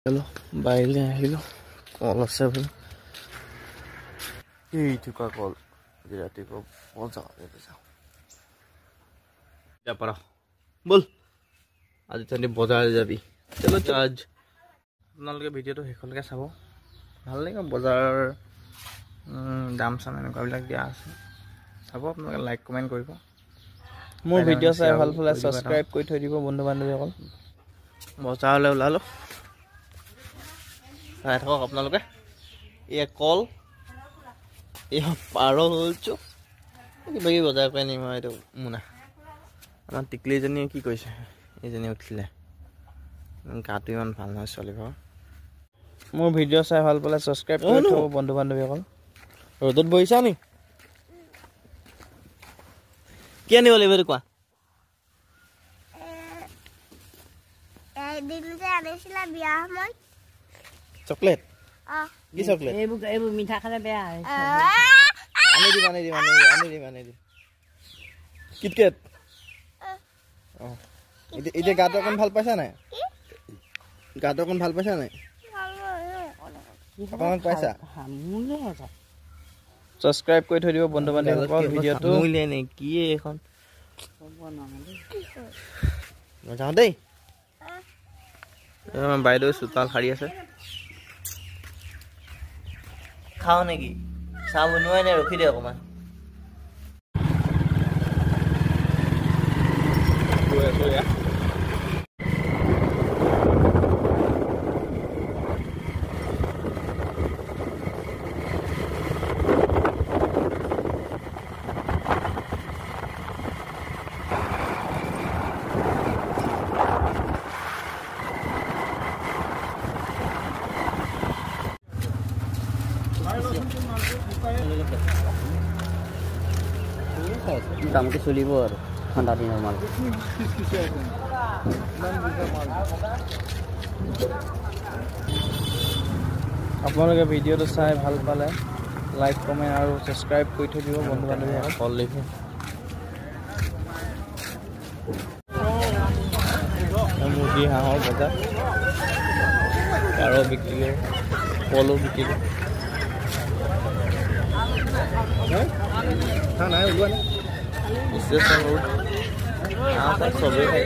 Hello, baile hello. All seven. Hey, tu ka call. Dia tu ko call sa dia sa. Ja para. Bol. Aaj tani bazar jabi. Chalo aaj. আপোনালোকে ভিডিওটো হেখনকে চাব। ভাল লাগে বজাৰ দাম সাম এনেকুৱা বিলাক দিয়া আছে। চাব আপোনালোকে লাইক কমেন্ট কৰিব। মোৰ ভিডিও চাই ভাল পালে সাবস্ক্ৰাইব কৰি থৈ দিব বন্ধু বান্ধৱীসকল। বজাৰলৈ ওলালো। চাই থাকক আপোনালোকে। এই কল এই পাৰ হলছো কিবা কি বজাৰ কৰি নিম এইটো মুনা আমাৰ টিকলিজনীয়ে কি কৈছে এইজনী উঠিলে গাটো ইমান ভাল নহয় চলিব মোৰ ভিডিও চাই ভাল পালে সাবস্ক্ৰাইব কৰি থব বন্ধু বান্ধৱীসকল ৰদত বহিছা নি কি আনিব লাগিব কোৱা দিন যে আনিছিলা বিয়া সময় চকলেট কি চকলেট এইবো মিঠা খালে বেয়া আনি দি কিটকেট ইতে গাটো অকন ভাল পাইছা নাই গাটো অকন ভাল পাইছা নাই অকন পাইছা সাবস্ক্ৰাইব কৰি থৈ দিব বন্ধু বান্ধৱীসকল ভিডিওটো মুইলে নে কি এখন যাও দেই বাইদেউ সুতাল শাৰী আছে খাও নেকি চাহ বনোৱাই নাই ৰখি দে অকমান দামটো চলিব আৰু ঠাণ্ডা দিনৰ মাল আপোনালোকে ভিডিওটো চাই ভাল পালে লাইক কমেন্ট আৰু সাবস্ক্ৰাইব কৰি থৈ দিব বন্ধু বান্ধৱীসকল কল লিখে মুৰ্গী হাঁহৰ বজাৰ পাৰ বিক্ৰী কৰে কলো বিক্ৰী কৰে নাই ওলোৱা নাই ষ্টেচন ৰোড চবেই খাই